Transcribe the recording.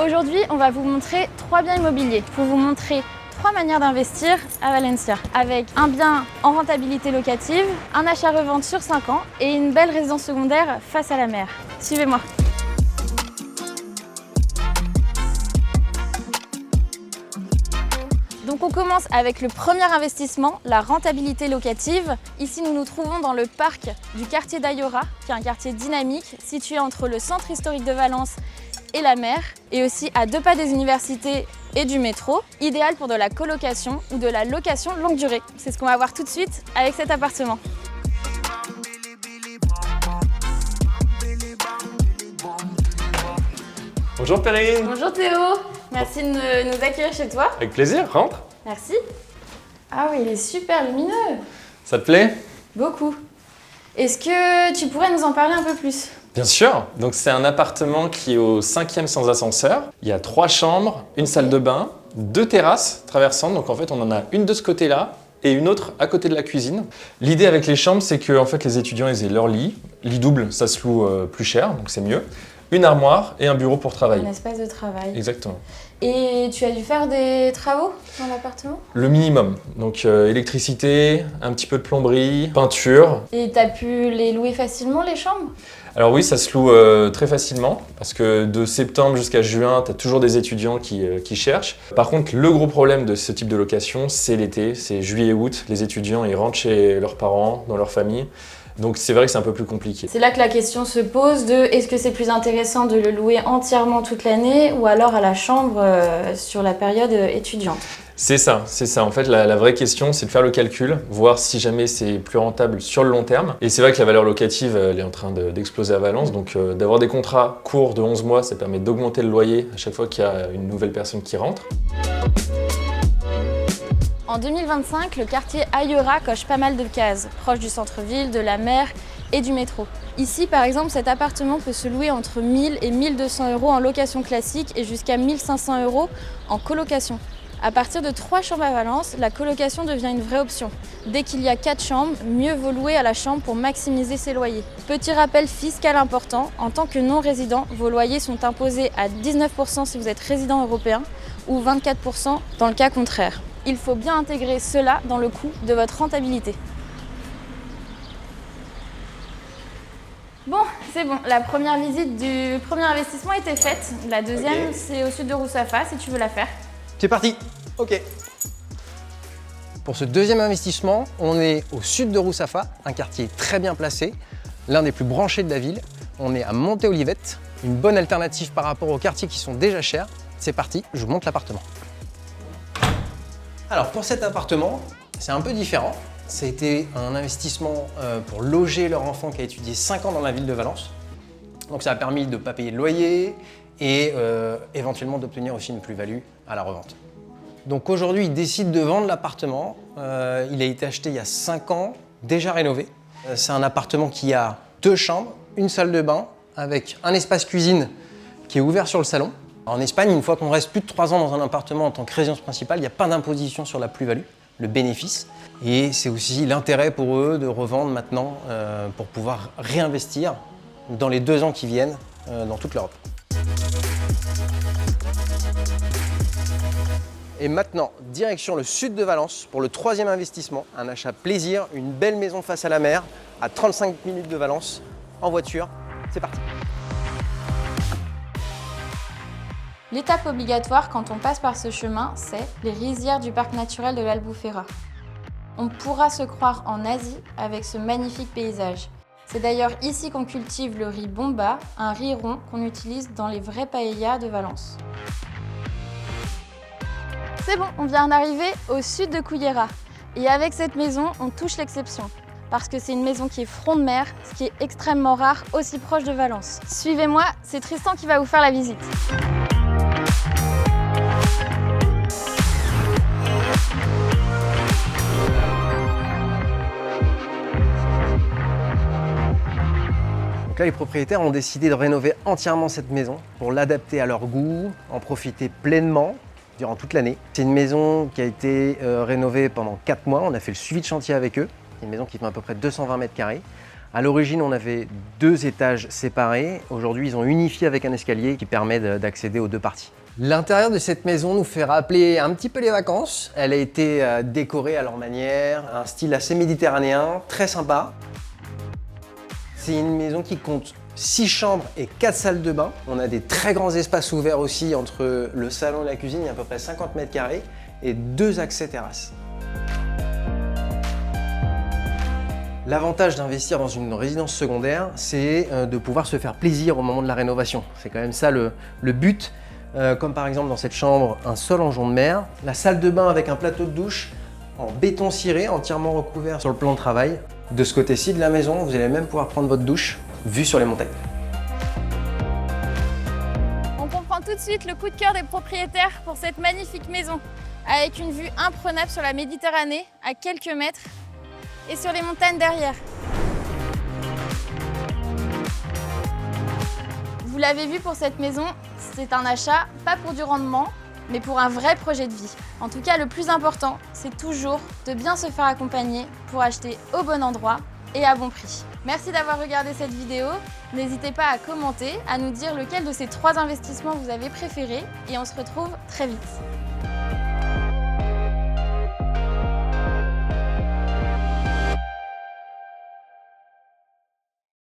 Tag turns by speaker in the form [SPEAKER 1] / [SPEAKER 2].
[SPEAKER 1] Aujourd'hui, on va vous montrer 3 biens immobiliers pour vous montrer 3 manières d'investir à Valencia, avec un bien en rentabilité locative, un achat-revente sur 5 ans et une belle résidence secondaire face à la mer. Suivez-moi. Donc on commence avec le premier investissement, la rentabilité locative. Ici, nous nous trouvons dans le parc du quartier d'Ayora, qui est un quartier dynamique situé entre le centre historique de Valence et la mer, et aussi à 2 pas des universités et du métro, idéal pour de la colocation ou de la location longue durée. C'est ce qu'on va voir tout de suite avec cet appartement.
[SPEAKER 2] Bonjour Perrine.
[SPEAKER 1] Bonjour Théo, merci de nous accueillir chez toi.
[SPEAKER 2] Avec plaisir, rentre.
[SPEAKER 1] Merci. Ah oui, il est super lumineux.
[SPEAKER 2] Ça te plaît?
[SPEAKER 1] Beaucoup. Est-ce que tu pourrais nous en parler un peu plus?
[SPEAKER 2] Bien sûr. Donc c'est un appartement qui est au 5e sans ascenseur. Il y a 3 chambres, une salle de bain, 2 terrasses traversantes. Donc en fait, on en a une de ce côté-là et une autre à côté de la cuisine. L'idée avec les chambres, c'est que en fait, les étudiants ils aient leur lit. Lit double, ça se loue plus cher, donc c'est mieux. Une armoire et un bureau pour travailler.
[SPEAKER 1] Un espace de travail.
[SPEAKER 2] Exactement.
[SPEAKER 1] Et tu as dû faire des travaux dans l'appartement?
[SPEAKER 2] Le minimum. Donc électricité, un petit peu de plomberie, peinture.
[SPEAKER 1] Et tu as pu les louer facilement, les chambres?
[SPEAKER 2] Alors oui, ça se loue très facilement parce que de septembre jusqu'à juin, tu as toujours des étudiants qui cherchent. Par contre, le gros problème de ce type de location, c'est l'été, c'est juillet-août. Les étudiants, ils rentrent chez leurs parents, dans leur famille. Donc c'est vrai que c'est un peu plus compliqué. C'est
[SPEAKER 1] là que la question se pose de est-ce que c'est plus intéressant de le louer entièrement toute l'année ou alors à la chambre sur la période étudiante?
[SPEAKER 2] C'est ça. En fait, la vraie question, c'est de faire le calcul, voir si jamais c'est plus rentable sur le long terme. Et c'est vrai que la valeur locative, elle est en train d'exploser à Valence. Donc d'avoir des contrats courts de 11 mois, ça permet d'augmenter le loyer à chaque fois qu'il y a une nouvelle personne qui rentre.
[SPEAKER 1] En 2025, le quartier Ayora coche pas mal de cases, proche du centre-ville, de la mer et du métro. Ici, par exemple, cet appartement peut se louer entre 1000 et 1200 € en location classique et jusqu'à 1500 € en colocation. À partir de 3 chambres à Valence, la colocation devient une vraie option. Dès qu'il y a 4 chambres, mieux vaut louer à la chambre pour maximiser ses loyers. Petit rappel fiscal important, en tant que non-résident, vos loyers sont imposés à 19% si vous êtes résident européen ou 24% dans le cas contraire. Il faut bien intégrer cela dans le coût de votre rentabilité. Bon, c'est bon, la première visite du premier investissement était faite. La deuxième, c'est au sud de Roussafa, si tu veux la faire.
[SPEAKER 3] C'est parti. Ok. Pour ce deuxième investissement, on est au sud de Roussafa, un quartier très bien placé, l'un des plus branchés de la ville. On est à Monté-Olivette, une bonne alternative par rapport aux quartiers qui sont déjà chers. C'est parti, je vous montre l'appartement. Alors pour cet appartement, c'est un peu différent. Ça a été un investissement pour loger leur enfant qui a étudié 5 ans dans la ville de Valence. Donc ça a permis de ne pas payer de loyer et éventuellement d'obtenir aussi une plus-value à la revente. Donc aujourd'hui, il décide de vendre l'appartement. Il a été acheté il y a 5 ans, déjà rénové. C'est un appartement qui a 2 chambres, une salle de bain avec un espace cuisine qui est ouvert sur le salon. En Espagne, une fois qu'on reste plus de 3 ans dans un appartement en tant que résidence principale, il n'y a pas d'imposition sur la plus-value, le bénéfice. Et c'est aussi l'intérêt pour eux de revendre maintenant pour pouvoir réinvestir dans les 2 ans qui viennent dans toute l'Europe. Et maintenant, direction le sud de Valence pour le 3e investissement, un achat plaisir, une belle maison face à la mer, à 35 minutes de Valence, en voiture. C'est parti.
[SPEAKER 1] L'étape obligatoire quand on passe par ce chemin, c'est les rizières du parc naturel de l'Albufera. On pourra se croire en Asie avec ce magnifique paysage. C'est d'ailleurs ici qu'on cultive le riz bomba, un riz rond qu'on utilise dans les vraies paellas de Valence. C'est bon, on vient d'arriver au sud de Cullera. Et avec cette maison, on touche l'exception. Parce que c'est une maison qui est front de mer, ce qui est extrêmement rare, aussi proche de Valence. Suivez-moi, c'est Tristan qui va vous faire la visite.
[SPEAKER 3] Donc là, les propriétaires ont décidé de rénover entièrement cette maison pour l'adapter à leur goût, en profiter pleinement durant toute l'année. C'est une maison qui a été rénovée pendant 4 mois. On a fait le suivi de chantier avec eux. C'est une maison qui fait à peu près 220 mètres carrés, À l'origine, on avait 2 étages séparés. Aujourd'hui, ils ont unifié avec un escalier qui permet d'accéder aux 2 parties. L'intérieur de cette maison nous fait rappeler un petit peu les vacances. Elle a été décorée à leur manière, un style assez méditerranéen, très sympa. C'est une maison qui compte 6 chambres et 4 salles de bain. On a des très grands espaces ouverts aussi entre le salon et la cuisine, il y a à peu près 50 mètres carrés et 2 accès terrasses. L'avantage d'investir dans une résidence secondaire, c'est de pouvoir se faire plaisir au moment de la rénovation. C'est quand même ça le but. Comme par exemple dans cette chambre, un sol en jonc de mer, la salle de bain avec un plateau de douche en béton ciré, entièrement recouvert sur le plan de travail. De ce côté-ci de la maison, vous allez même pouvoir prendre votre douche, vue sur les montagnes.
[SPEAKER 1] On comprend tout de suite le coup de cœur des propriétaires pour cette magnifique maison, avec une vue imprenable sur la Méditerranée à quelques mètres et sur les montagnes derrière. Vous l'avez vu pour cette maison, c'est un achat pas pour du rendement, mais pour un vrai projet de vie. En tout cas, le plus important, c'est toujours de bien se faire accompagner pour acheter au bon endroit et à bon prix. Merci d'avoir regardé cette vidéo. N'hésitez pas à commenter, à nous dire lequel de ces 3 investissements vous avez préféré et on se retrouve très vite.